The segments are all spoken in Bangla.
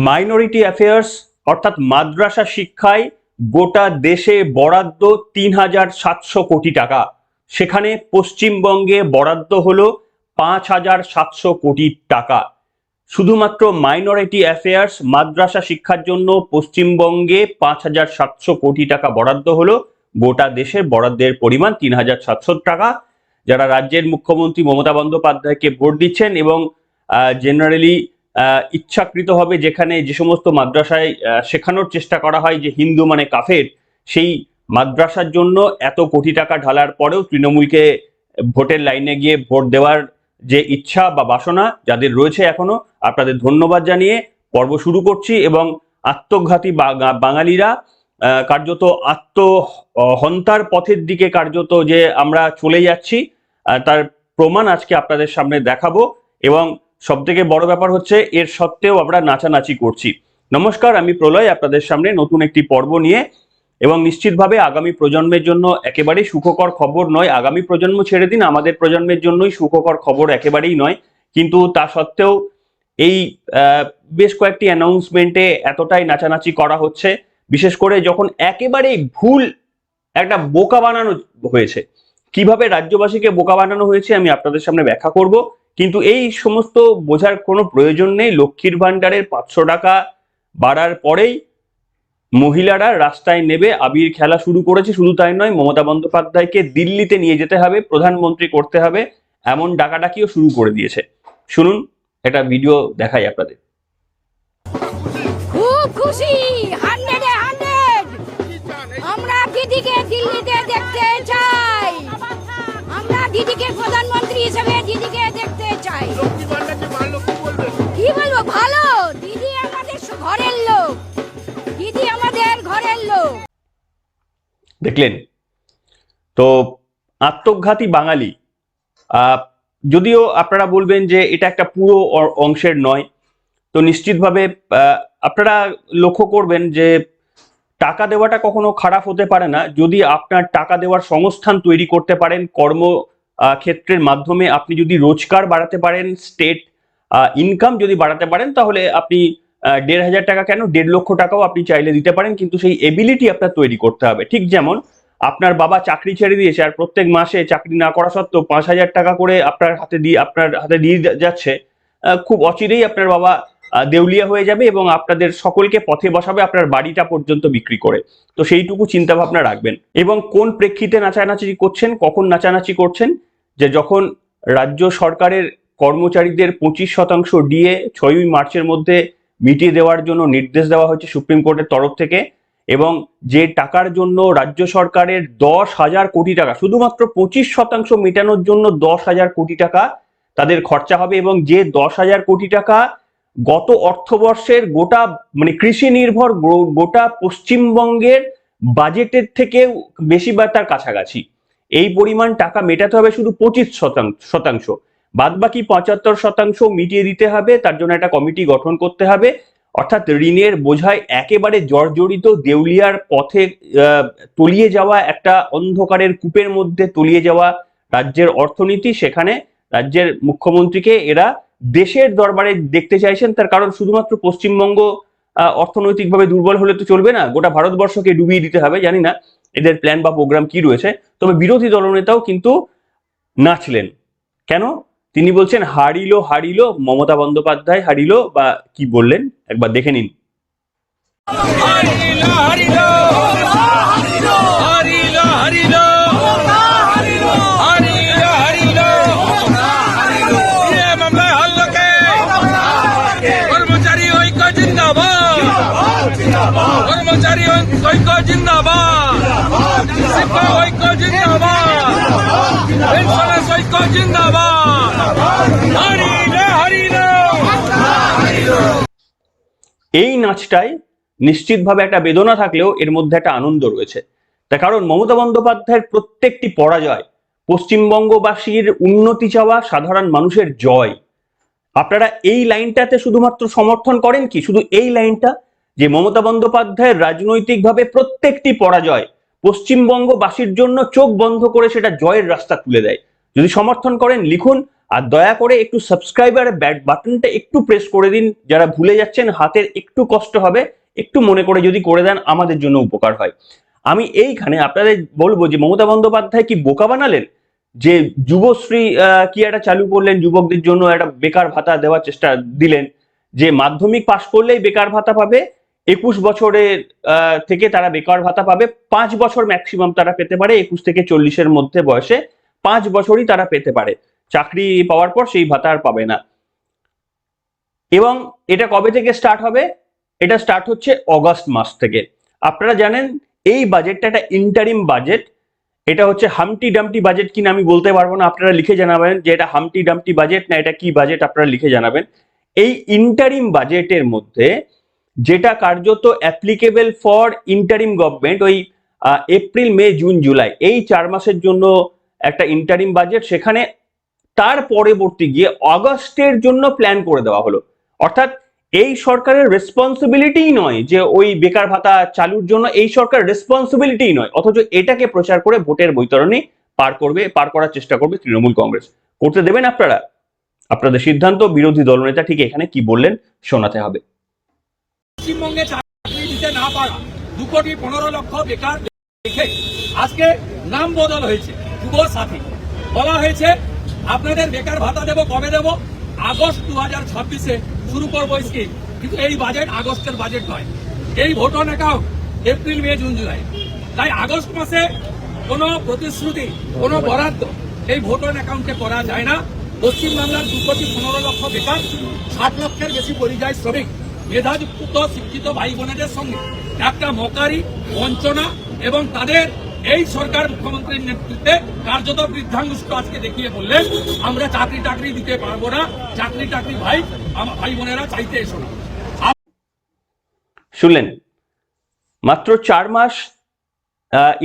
মাইনরিটি অ্যাফেয়ার্স অর্থাৎ মাদ্রাসা শিক্ষায় গোটা দেশে বরাদ্দ ৩,৭০০ কোটি টাকা, সেখানে পশ্চিমবঙ্গে বরাদ্দ হলো ৫,৭০০ কোটি টাকা। শুধুমাত্র মাইনরিটি অ্যাফেয়ার্স মাদ্রাসা শিক্ষার জন্য পশ্চিমবঙ্গে ৫,৭০০ কোটি টাকা বরাদ্দ হলো। গোটা দেশের বরাদ্দের পরিমাণ ৩,৭০০ টাকা। যারা রাজ্যের মুখ্যমন্ত্রী মমতা বন্দ্যোপাধ্যায়কে ভোট দিচ্ছেন এবং জেনারেলি ইচ্ছাকৃতভাবে যেখানে যে সমস্ত মাদ্রাসায় শেখানোর চেষ্টা করা হয় যে হিন্দু মানে কাফের, সেই মাদ্রাসার জন্য এত কোটি টাকা ঢালার পরেও তৃণমূলকে ভোটের লাইনে গিয়ে ভোট দেওয়ার যে ইচ্ছা বা বাসনা যাদের রয়েছে এখনো, আপনাদের ধন্যবাদ জানিয়ে পর্ব শুরু করছি। এবং আত্মঘাতী বাঙালিরা কার্যত আত্মহন্তার পথের দিকে কার্যত যে আমরা চলে যাচ্ছি, তার প্রমাণ আজকে আপনাদের সামনে দেখাবো। এবং সবথেকে বড় ব্যাপার হচ্ছে এর সত্ত্বেও আমরা নাচানাচি করছি। নমস্কার, আমি প্রলয় আপনাদের সামনে নতুন একটি পর্ব নিয়ে। এবং নিশ্চিতভাবে আগামী প্রজন্মের জন্য একেবারেই সুখকর খবর নয়। আগামী প্রজন্ম ছেড়ে দিন, আমাদের প্রজন্মের জন্যই সুখকর খবর একেবারেই নয়। কিন্তু তা সত্ত্বেও এই বেশ কয়েকটি অ্যানাউন্সমেন্টে এতটাই নাচানাচি করা হচ্ছে, বিশেষ করে যখন একেবারেই ভুল একটা বোকা বানানো হয়েছে। কিভাবে রাজ্যবাসীকে বোকা বানানো হয়েছে আমি আপনাদের সামনে ব্যাখ্যা করব। কিন্তু এই সমস্ত বোঝার কোনো প্রয়োজন নেই। লক্ষ্মীর ভান্ডারের 500 টাকা বাড়ার পরেই মহিলারা রাস্তায় নেবে আবির খেলা শুরু করেছে। শুধু তাই নয়, মমতা বন্দ্যোপাধ্যায়কে দিল্লিতে নিয়ে যেতে হবে, প্রধানমন্ত্রী করতে হবে, এমন ডাকাডাকিও শুরু করে দিয়েছে। শুনুন, একটা ভিডিও দেখাই আপনাদের। খুব খুশি, 100-এ 100 আমরা দিদিকে দিল্লিতে দেখতে চাই। আমরা দিদিকে প্রধানমন্ত্রী হিসেবে দিদিকে দেখতে চাই। কি বলবো, ভালো দিদি আমাদের ঘরের লোক, দিদি আমাদের ঘরের লোক। দেখলেন তো, আত্মঘাতী বাঙালি। যদিও আপনারা বলবেন যে এটা একটা পুরো অংশের নয়, তো নিশ্চিতভাবে আপনারা লক্ষ্য করবেন যে টাকা দেওয়াটা কখনো খারাপ হতে পারে না যদি আপনার টাকা দেওয়ার সংস্থান তৈরি করতে পারেন। কর্ম ক্ষেত্রের মাধ্যমে আপনি যদি রোজগার বাড়াতে পারেন, স্টেট ইনকাম যদি বাড়াতে পারেন, তাহলে আপনি 1,500 টাকা কেন 1.5 লক্ষ টাকাও আপনি চাইলে দিতে পারেন। কিন্তু সেই এবিলিটি আপনার তৈরি করতে হবে। ঠিক যেমন আপনার বাবা চাকরি ছেড়ে দিয়েছে আর প্রত্যেক মাসে চাকরি না করা সত্ত্বেও 5,000 টাকা করে আপনার হাতে দিয়ে যাচ্ছে, খুব অচিরেই আপনার বাবা দেউলিয়া হয়ে যাবে এবং আপনাদের সকলকে পথে বসাবে আপনার বাড়িটা পর্যন্ত বিক্রি করে। তো সেইটুকু চিন্তা ভাবনা রাখবেন। এবং কোন প্রেক্ষিতে নাচানাচি করছেন, কখন নাচানাচি করছেন, যে যখন রাজ্য সরকারের কর্মচারীদের 25% ডিএ 6ই মার্চের মধ্যে মিটিয়ে দেওয়ার জন্য নির্দেশ দেওয়া হয়েছে সুপ্রিম কোর্টের তরফ থেকে, এবং যে টাকার জন্য রাজ্য সরকারের 10,000 কোটি টাকা, শুধুমাত্র 25% মেটানোর জন্য 10,000 কোটি টাকা তাদের খরচা হবে। এবং যে 10,000 কোটি টাকা গত অর্থবর্ষের গোটা মানে কৃষি নির্ভর গোটা পশ্চিমবঙ্গের বাজেটের থেকে বেশি বা তার কাছাকাছি, এই পরিমাণ টাকা মেটাতে হবে শুধু 25%। বাদ বাকি 75% মিটিয়ে দিতে হবে। তার জন্য একটা কমিটি গঠন করতে হবে। অর্থাৎ ঋণের বোঝায় একেবারে জর্জরিত, দেউলিয়ার পথে তলিয়ে যাওয়া, একটা অন্ধকারের কূপের মধ্যে তলিয়ে যাওয়া রাজ্যের অর্থনীতি। সেখানে রাজ্যের মুখ্যমন্ত্রীকে এরা দেশের দরবারে দেখতে চাইছেন। তার কারণ শুধুমাত্র পশ্চিমবঙ্গ অর্থনৈতিকভাবে দুর্বল হলে তো চলবে না, গোটা ভারতবর্ষকে ডুবিয়ে দিতে হবে। জানি না এদের প্ল্যান বা প্রোগ্রাম কি রয়েছে। তবে বিরোধী দলনেতাও কিন্তু নাচলেন। কেন? তিনি বলছেন হারিলো হারিলো, মমতা বন্দ্যোপাধ্যায় হারিলো, বা কি বললেন একবার দেখে নিন। কর্মচারী ঐক্য জিন্দাবাদ, শিক্ষক ঐক্য জিন্দাবাদ, পেনশনার্স ঐক্য জিন্দাবাদ। এই নাচটায় নিশ্চিতভাবে একটা বেদনা থাকলেও এর মধ্যে একটা আনন্দ রয়েছে। তার কারণ মমতা বন্দ্যোপাধ্যায়ের প্রত্যেকটি পরাজয় পশ্চিমবঙ্গবাসীর উন্নতি চাওয়া সাধারণ মানুষের জয়। আপনারা এই লাইনটাতে শুধুমাত্র সমর্থন করেন কি? শুধু এই লাইনটা, যে মমতা বন্দ্যোপাধ্যায়ের রাজনৈতিকভাবে প্রত্যেকটি পরাজয় পশ্চিমবঙ্গবাসীর জন্য চোখ বন্ধ করে সেটা জয়ের রাস্তা খুলে দেয়। যদি সমর্থন করেন লিখুন, আর দয়া করে একটু সাবস্ক্রাইবারের বাটনটা একটু প্রেস করে দিন। যারা ভুলে যাচ্ছেন, হাতের একটু কষ্ট হবে, একটু মনে করে যদি করে দেন আমাদের জন্য উপকার হয়। আমি এইখানে আপনাদের বলবো যে মমতা বন্দ্যোপাধ্যায় কি বোকা বানালেন যে যুবশ্রী কি একটা চালু করলেন, যুবকদের জন্য একটা বেকার ভাতা দেওয়ার চেষ্টা দিলেন, যে মাধ্যমিক পাশ করলেই বেকার ভাতা পাবে, 21 বছরের থেকে তারা বেকার ভাতা পাবে, 5 বছর ম্যাক্সিমাম তারা পেতে পারে, 21 থেকে 40-এর মধ্যে বয়সে 5 বছরই তারা পেতে পারে, চাকরি পাওয়ার পর সেই ভাতা আর পাবে না। এবং এটা কবে থেকে স্টার্ট হবে? এটা স্টার্ট হচ্ছে অগস্ট মাস থেকে। আপনারা জানেন এই বাজেটটা একটা ইন্টারিম বাজেট, এটা হচ্ছে হামটি ডামটি বাজেট কিনা আমি বলতে পারবো না, আপনারা লিখে জানাবেন যে এটা হামটি ডামটি বাজেট না এটা কি বাজেট, আপনারা লিখে জানাবেন। এই ইন্টারিম বাজেটের মধ্যে যেটা কার্যত অ্যাপ্লিকেবল ফর ইন্টারিম গভর্নমেন্ট, ওই এপ্রিল মে জুন জুলাই এই 4 মাসের জন্য একটা ইন্টারিম বাজেট, সেখানে তার পরবর্তী গিয়ে অগস্টের জন্য প্ল্যান করে দেওয়া হলো। অর্থাৎ এই সরকারের রেসপন্সিবিলিটি নয় যে ওই বেকার ভাতা চালুর জন্য, এই সরকার রেসপন্সিবিলিটি নয়, অথচ এটাকে প্রচার করে ভোটের বৈতরণী পার করার চেষ্টা করবে তৃণমূল কংগ্রেস। করতে দেবেন আপনারা? আপনাদের সিদ্ধান্ত। বিরোধী দলনেতা ঠিক এখানে কি বললেন শোনাতে হবে। পশ্চিমবঙ্গে চাকরি দিতে না পারা 2,15,00,000 বেকার দেখে আজকে নাম বদল হয়েছে যুব সাথী। বলা হয়েছে আপনাদের বেকার ভাতা দেব, কবে দেব? আগস্ট 2026-এ শুরু করবো স্কিম। কিন্তু এই বাজেট আগস্টের বাজেট নয়, এই vote on account April May June July. তাই আগস্ট মাসে কোনো প্রতিশ্রুতি, কোনো বরাদ্দ এই ভোট অন অ্যাকাউন্টে করা যায় না। পশ্চিমবাংলার 2,15,00,000 বেকার, 60 লক্ষের বেশি পরিযায়ী শ্রমিক, মেধাযুক্ত শিক্ষিত ভাই বোনেদের সঙ্গে একটা মকারি, বঞ্চনা এবং তাদের এই সরকার মুখ্যমন্ত্রীর নেতৃত্বে কার্যত বৃদ্ধাঙ্গুষ্ঠ আজকে দেখিয়ে বললেন আমরা চাকরি দিতে পারবো না, চাকরি ভাই বোনেরা চাইতে এসো না। শুনলেন, মাত্র 4 মাস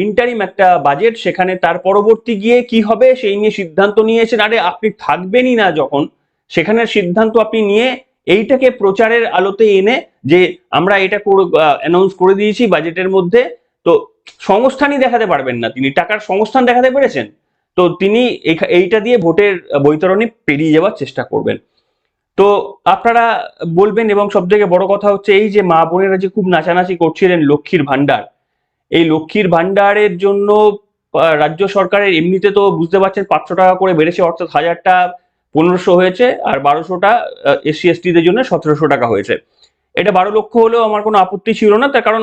ইন্টারিম একটা বাজেট, সেখানে তার পরবর্তী গিয়ে কি হবে সেই নিয়ে সিদ্ধান্ত নিয়েছেন। আরে আপনি থাকবেনই না যখন, সেখানের সিদ্ধান্ত আপনি নিয়ে এইটাকে প্রচারের আলোতে এনে যে আমরা এটা অ্যানাউন্স করে দিয়েছি বাজেটের মধ্যে, তো সংস্থানই দেখাতে পারবেন না তিনি, টাকার সংস্থান দেখাতে পেরেছেন তো তিনি এইটা দিয়ে ভোটের বৈতরণী পেরিয়ে যাওয়ার চেষ্টা করবেন। তো আপনারা বলবেন, এবং সব থেকে বড় কথা হচ্ছে এই যে মা বোনেরা যে খুব নাচানাচি করছিলেন লক্ষ্মীর ভান্ডার, এই লক্ষ্মীর ভান্ডারের জন্য রাজ্য সরকারের এমনিতে তো বুঝতে পারছেন 500 টাকা করে বেড়েছে, অর্থাৎ 1000টা 1500 হয়েছে, আর 1200টা SC ST-দের জন্য 1700 টাকা হয়েছে। এটা 12 লক্ষ হলেও আমার কোনো আপত্তি ছিল না, তার কারণ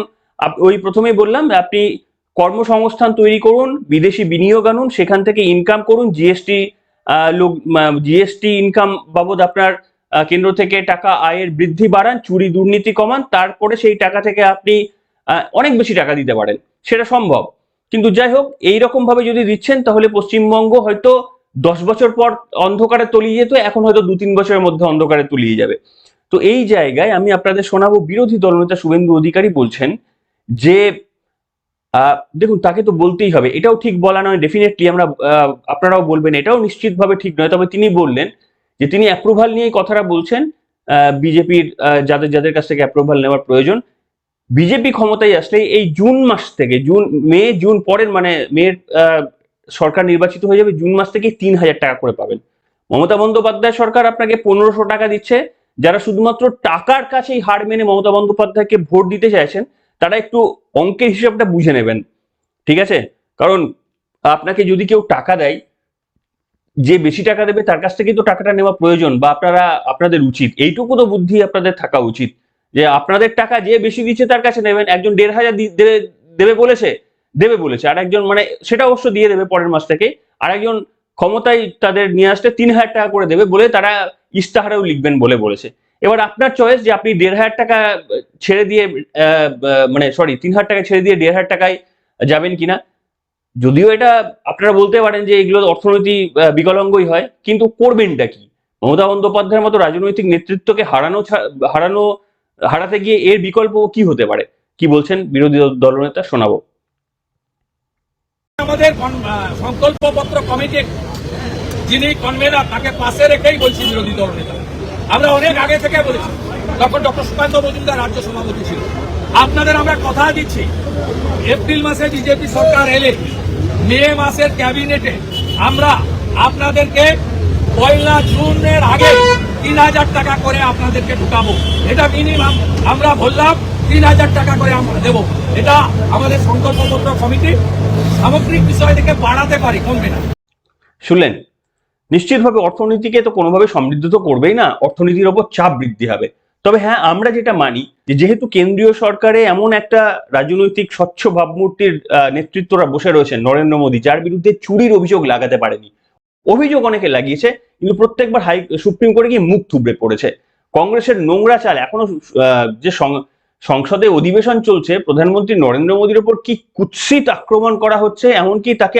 ওই প্রথমেই বললাম আপনি কর্মসংস্থান তৈরি করুন, বিদেশি বিনিয়োগ আনুন, সেখান থেকে ইনকাম করুন, জিএসটি ইনকাম বাবদ আপনার কেন্দ্র থেকে টাকা আয়ের বৃদ্ধি বাড়ান, চুরি দুর্নীতি কমান, তারপরে সেই টাকা থেকে আপনি অনেক বেশি টাকা দিতে পারেন, সেটা সম্ভব। কিন্তু যাই হোক, এইরকম ভাবে যদি দিচ্ছেন তাহলে পশ্চিমবঙ্গ হয়তো 10 বছর পর অন্ধকারে তলিয়ে যেত, এখন হয়তো 2-3 বছরের মধ্যে অন্ধকারে তলিয়ে যাবে। তো এই জায়গায় আমি আপনাদের শোনাবো বিরোধী দলনেতা শুভেন্দু অধিকারী বলছেন যে দেখুন, তাকে তো বলতেই হবে, এটাও ঠিক বলা নয় ডেফিনেটলি, আপনারাও বলবেন এটাও নিশ্চিতভাবে ঠিক নয়, তবে তিনি বললেন যে তিনি অ্যাপ্রুভাল নিয়ে কথাটা বলছেন, বিজেপির যাদের কাছ থেকে অ্যাপ্রুভাল নেওয়ার প্রয়োজন, বিজেপি ক্ষমতায় আসলে এই জুন মাস থেকে জুন পরের মানে মেয়ের সরকার নির্বাচিত হয়ে যাবে, জুন মাস থেকে 3000 টাকা করে পাবেন। মমতা বন্দ্যোপাধ্যায় সরকার আপনাকে 1500 টাকা দিচ্ছে। যারা শুধুমাত্র টাকার কাছেই হার মেনে মমতা বন্দ্যোপাধ্যায়কে ভোট দিতে চাইছেন তারা একটু অঙ্কের হিসাবটা বুঝে নেবেন, ঠিক আছে? কারণ আপনাকে যদি কেউ টাকা দেয়, যে বেশি টাকা দেবে তার কাছ থেকে তো টাকাটা নেওয়া প্রয়োজন, বা আপনাদের উচিত, এইটুকু তো বুদ্ধি আপনাদের থাকা উচিত যে আপনাদের টাকা যে বেশি দিচ্ছে তার কাছে নেবেন। একজন 1500 দেবে বলেছে, আর একজন মানে সেটা অবশ্য দিয়ে দেবে পরের মাস থেকে, আর একজন ক্ষমতায় তাদের নিয়ে আসতে 3000 টাকা করে দেবে বলে তারা ইস্তাহারেও লিখবেন বলে বলেছে। এবার আপনার চয়েস যে আপনি 1500 টাকা ছেড়ে দিয়ে 3000 টাকা ছেড়ে দিয়ে 1500 টাকায় যাবেন কিনা। যদিও এটা আপনারা বলতে পারেন যে এগুলো অর্থনৈতিক বিকলাঙ্গই হয়, কিন্তু করবেনটা কি? মমতা বন্দ্যোপাধ্যায়ের মতো রাজনৈতিক নেতৃত্বকে হারাতে গিয়ে এর বিকল্প কি হতে পারে? কি বলছেন বিরোধী দলনেতা, শোনাবো। আমাদের সংকল্পপত্র কমিটির যিনি কনভেনার তাকে পাশে রেখেই বলছি বিরোধী দলনেতা, আমরা অনেক আগে থেকে বলেছি তখন ডক্টর সুকান্ত মজুমদার রাজ্য সভাপতি ছিল। আপনাদের আমরা কথা দিচ্ছি, এপ্রিল মাসে বিজেপি সরকার এলে মে মাসের ক্যাবিনেটে আমরা আপনাদেরকে 1 জুনের আগে 3000 টাকা করে আপনাদেরকে ঢুকাবো। এটা মিনিমাম আমরা বললাম, 3000 টাকা করে আমরা দেবো। এটা আমাদের সংকল্পপত্র কমিটি সামগ্রিক বিষয় থেকে বাড়াতে পারি, কমবে না। শুনলেন, নিশ্চিতভাবে অর্থনীতিকে তো কোনোভাবে সমৃদ্ধ তো করবেই না, অর্থনীতির ওপর চাপ বৃদ্ধি হবে। তবে হ্যাঁ, আমরা যেটা মানি যে যেহেতু কেন্দ্রীয় সরকারে এমন একটা রাজনৈতিক স্বচ্ছ ভাবমূর্তির নেতৃত্বরা বসে রয়েছেন নরেন্দ্র মোদী, যার বিরুদ্ধে চুরির অভিযোগ লাগাতে পারেনি। অভিযোগ অনেকে লাগিয়েছে, কিন্তু প্রত্যেকবার সুপ্রিম কোর্টে গিয়ে মুখ থুবড়ে পড়েছে। কংগ্রেসের নোংরা চাল এখনো যে সংসদে অধিবেশন চলছে, প্রধানমন্ত্রী নরেন্দ্র মোদীর ওপর কি কুৎসিত আক্রমণ করা হচ্ছে, এমনকি তাকে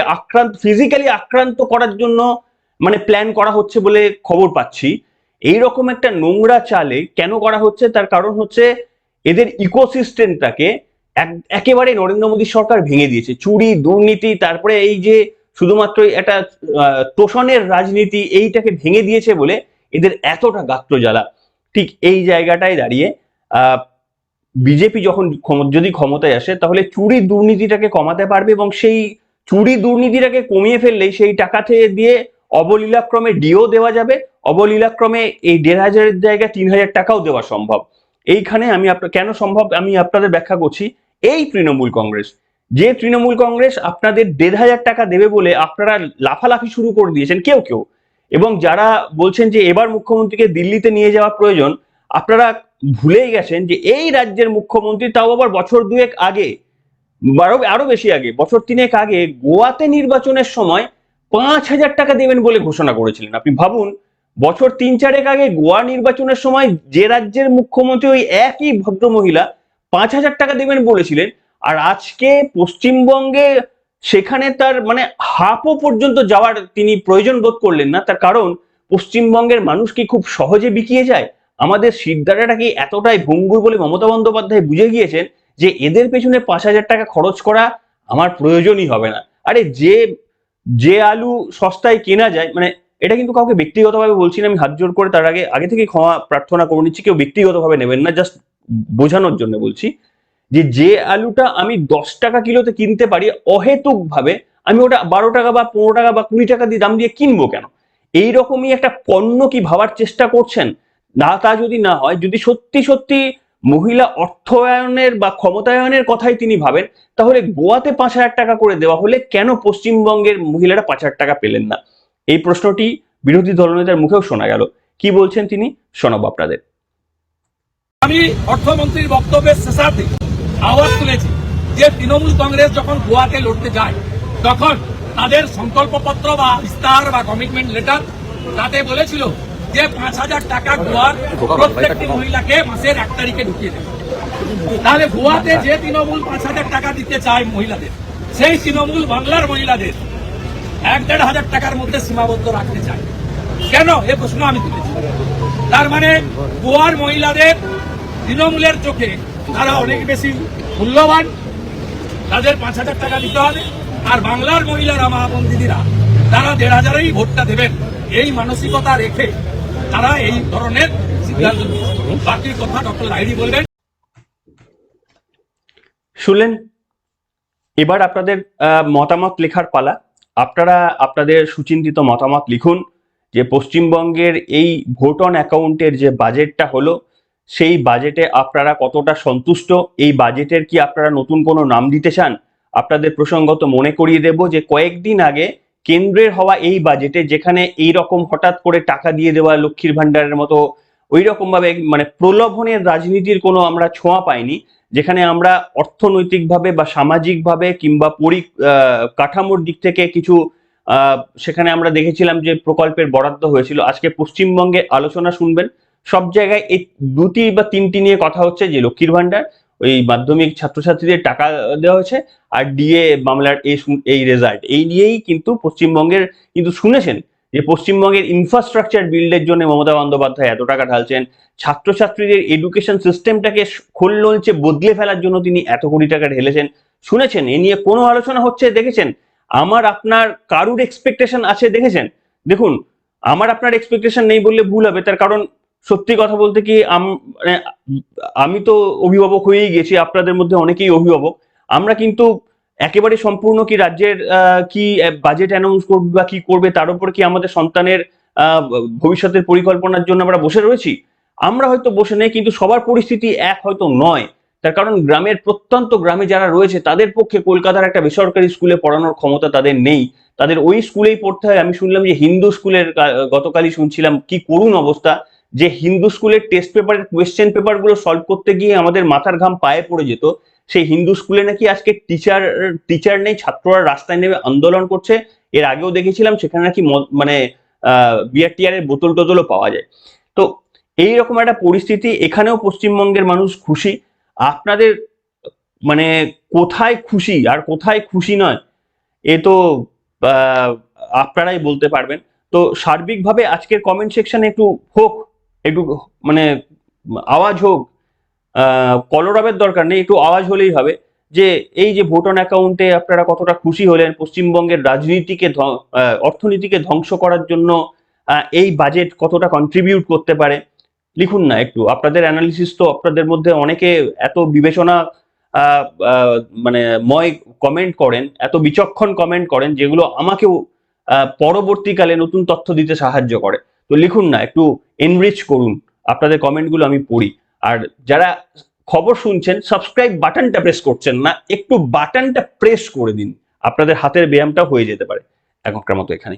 ফিজিক্যালি আক্রান্ত করার জন্য মানে প্ল্যান করা হচ্ছে বলে খবর পাচ্ছি। এইরকম একটা নোংরা চালে কেন করা হচ্ছে, তার কারণ হচ্ছে এদের ইকোসিস্টেমটাকে একেবারে নরেন্দ্র মোদী সরকার ভেঙে দিয়েছে। চুরি, দুর্নীতি, তারপরে এই যে শুধুমাত্র একটা তোষণের রাজনীতি, এইটাকে ভেঙে দিয়েছে বলে এদের এতটা গাত্র জ্বালা। ঠিক এই জায়গাটায় দাঁড়িয়ে বিজেপি যখন যদি ক্ষমতায় আসে, তাহলে চুরি দুর্নীতিটাকে কমাতে পারবে এবং সেই চুরি দুর্নীতিটাকে কমিয়ে ফেললেই সেই টাকা থেকে দিয়ে অবলীলাক্রমে ডিও দেওয়া যাবে, অবলীলাক্রমে এই 1,500-এর জায়গায় 3,000 টাকাও দেওয়া সম্ভব। এইখানে কেন সম্ভব আমি আপনাদের ব্যাখ্যা করছি। এই তৃণমূল কংগ্রেস, যে তৃণমূল কংগ্রেস আপনাদের 1,500 টাকা দেবে বলে আপনারা লাফালাফি শুরু করে দিয়েছেন কেউ কেউ, এবং যারা বলছেন যে এবার মুখ্যমন্ত্রীকে দিল্লিতে নিয়ে যাওয়া প্রয়োজন, আপনারা ভুলেই গেছেন যে এই রাজ্যের মুখ্যমন্ত্রী তাও আবার বছর 2 আগে, আরো বেশি আগে, বছর 3 আগে গোয়াতে নির্বাচনের সময় 5,000 টাকা দেবেন বলে ঘোষণা করেছিলেন। আপনি ভাবুন, বছর 3-4 আগে গোয়া নির্বাচনের সময় যে রাজ্যের মুখ্যমন্ত্রী ওই একই ভদ্রমহিলা 5,000 টাকা দেবেন বলেছিলেন, আর আজকে পশ্চিমবঙ্গে সেখানে তার মানে হাফও পর্যন্ত যাওয়ার তিনি প্রয়োজন বোধ করলেন না। তার কারণ পশ্চিমবঙ্গের মানুষ কি খুব সহজে বিকিয়ে যায়? আমাদের শিরদাঁড়াটা কি এতটাই ভঙ্গুর বলে মমতা বন্দ্যোপাধ্যায় বুঝে গিয়েছেন যে এদের পেছনে 5,000 টাকা খরচ করা আমার প্রয়োজনই হবে না। আরে যে আলু সস্তায় কেনা যায়, মানে এটা কিন্তু কাউকে ব্যক্তিগতভাবে বলছি না, আমি হাত জোর করে তার আগে থেকে ক্ষমা প্রার্থনা করে নিচ্ছি, কেউ ব্যক্তিগতভাবে নেবেন না, জাস্ট বোঝানোর জন্য বলছি যে আলুটা আমি 10 টাকা কিলোতে কিনতে পারি, অহেতুক ভাবে আমি ওটা 12 টাকা বা 15 টাকা বা 20 টাকা দিয়ে দাম দিয়ে কিনবো কেন? এইরকমই একটা পণ্য কি ভাবার চেষ্টা করছেন না? তা যদি না হয়, যদি সত্যি সত্যি মহিলা অর্থায়নের বা ক্ষমতায়নের কথাই তিনি ভাবেন, তাহলে গোয়াতে 5,000 টাকা করে দেওয়া হলে কেন পশ্চিমবঙ্গের মহিলারা 5,000 টাকা পেলেন না? এই প্রশ্নটি বিরোধী দলনেতার মুখেও শোনা গেল। কি বলছেন তিনি, শোনাবো আপনাদের। আমি অর্থমন্ত্রীর বক্তব্যের শেষার্ধে আওয়াজ তুলেছি যে তৃণমূল কংগ্রেস যখন গোয়াতে লড়তে যায়, তখন তাদের সংকল্পপত্র বা ইস্তাহার বা কমিটমেন্ট লেটার তাতে বলেছিল যে 5,000 টাকা গোয়ার প্রত্যেকটি মহিলাকে মাসের 1 তারিখে ঢুকিয়ে দেবে। তাহলে গোয়াতে যে তৃণমূল 5,000 টাকা দিতে চায় মহিলাদের, সেই তৃণমূল বাংলার মহিলাদের 1,500 টাকার মধ্যে সীমাবদ্ধ রাখতে চায় কেন? এ প্রশ্ন আমি তুলেছি। তার মানে গোয়ার মহিলাদের তৃণমূলের চোখে তারা অনেক বেশি মূল্যবান, তাদের 5,000 টাকা দিতে হবে, আর বাংলার মহিলারা, মা বোন দিদিরা, তারা 1,500-এই ভোটটা দেবেন, এই মানসিকতা রেখে তারা এই ধরনের সিদ্ধান্ত নিয়েছে। বাকির কথা ডক্টর লাহিড়ী বলবেন। শুনলেন, এবার আপনাদের মতামত লেখার পালা। আপনারা আপনাদের সুচিন্তিত মতামত লিখুন যে পশ্চিমবঙ্গের এই ভোট অন অ্যাকাউন্টের যে বাজেটটা হলো, সেই বাজেটে আপনারা কতটা সন্তুষ্ট? এই বাজেটের কি আপনারা নতুন কোনো নাম দিতে চান? আপনাদের প্রসঙ্গত মনে করিয়ে দেব যে কয়েকদিন আগে কেন্দ্রের হওয়া এই বাজেটে, যেখানে এই রকম হঠাৎ করে টাকা দিয়ে দেওয়া, লক্ষ্মীর ভান্ডারের মতো ওই রকম ভাবে মানে প্রলোভনের রাজনীতির কোনো আমরা ছোঁয়া পাইনি, যেখানে আমরা অর্থনৈতিকভাবে বা সামাজিকভাবে কিংবা কাঠামোর দিক থেকে কিছু সেখানে আমরা দেখেছিলাম যে প্রকল্পের বরাদ্দ হয়েছিল। আজকে পশ্চিমবঙ্গে আলোচনা শুনবেন, সব জায়গায় এই 2টি বা 3টি নিয়ে কথা হচ্ছে, যে লক্ষ্মীর ভান্ডার, ওই মাধ্যমিক ছাত্রছাত্রীদের টাকা দেওয়া হয়েছে, আর ডিএ মামলার এই রেজাল্ট, এই নিয়েই কিন্তু পশ্চিমবঙ্গের, কিন্তু শুনেছেন যে পশ্চিমবঙ্গের ইনফ্রাস্ট্রাকচার বিল্ডের জন্য মমতা বন্দ্যোপাধ্যায় এত টাকা ঢালছেন, ছাত্রছাত্রীদের এডুকেশন সিস্টেমটাকে খোলনলচে বদলে ফেলার জন্য তিনি এত কোটি টাকা ঢেলেছেন। শুনেছেন, এ নিয়ে কোনো আলোচনা হচ্ছে দেখেছেন? আমার আপনার কারুর এক্সপেকটেশন আছে দেখেছেন? দেখুন, আমার আপনার এক্সপেকটেশন নেই বললে ভুল হবে, তার কারণ সত্যি কথা বলতে কি মানে আমি তো অভিভাবক হয়েই গেছি, আপনাদের মধ্যে অনেকেই অভিভাবক। আমরা কিন্তু একেবারে সম্পূর্ণ কি রাজ্যের কি বাজেট অ্যানাউন্স করবে বা কি করবে তার উপর কি আমাদের সন্তানের ভবিষ্যতের পরিকল্পনার জন্য আমরা বসে রয়েছি? আমরা হয়তো বসে নেই, কিন্তু সবার পরিস্থিতি এক হয়তো নয়। তার কারণ গ্রামের প্রত্যন্ত গ্রামে যারা রয়েছে তাদের পক্ষে কলকাতার একটা বেসরকারি স্কুলে পড়ানোর ক্ষমতা তাদের নেই, তাদের ওই স্কুলেই পড়তে হয়। আমি শুনলাম যে হিন্দু স্কুলের, গতকালই শুনছিলাম কি করুণ অবস্থা, যে হিন্দু স্কুলের টেস্ট পেপারের কোয়েশ্চেন পেপার গুলো সলভ করতে গিয়ে আমাদের মাথার ঘাম পায়ে পড়ে যেত। সেই হিন্দু স্কুলে নাকি আজকে টিচার নেই, ছাত্ররা রাস্তায় নেমে আন্দোলন করছে। এর আগেও দেখেছিলাম সেখানে নাকি মানে বিয়ার টিয়ারের বোতল টোতলও পাওয়া যায়। তো এইরকম একটা পরিস্থিতি, এখানেও পশ্চিমবঙ্গের মানুষ খুশি। আপনাদের মানে কোথায় খুশি আর কোথায় খুশি নয়, এ তো আপনারাই বলতে পারবেন। তো সার্বিকভাবে আজকের কমেন্ট সেকশনে একটু হোক, একটু মানে আওয়াজ হোক, কলরবের দরকার নেই, একটু আওয়াজ হলেই হবে যে এই যে ভোট অন অ্যাকাউন্টে আপনারা কতটা খুশি হলেন, পশ্চিমবঙ্গের রাজনীতিকে অর্থনীতিকে ধ্বংস করার জন্য এই বাজেট কতটা কন্ট্রিবিউট করতে পারে। লিখুন না একটু, আপনাদের অ্যানালিসিস তো, আপনাদের মধ্যে অনেকে এত বিবেচনা মানে ময় কমেন্ট করেন, এত বিচক্ষণ কমেন্ট করেন, যেগুলো আমাকেও পরবর্তীকালে নতুন তথ্য দিতে সাহায্য করে। তো লিখুন না, একটু এনরিচ করুন, আপনাদের কমেন্টগুলো আমি পড়ি। আর যারা খবর শুনছেন, সাবস্ক্রাইব বাটনটা প্রেস করছেন না, একটু বাটনটা প্রেস করে দিন, আপনাদের হাতের ব্যায়ামটা হয়ে যেতে পারে। এখনকার মতো এখানে।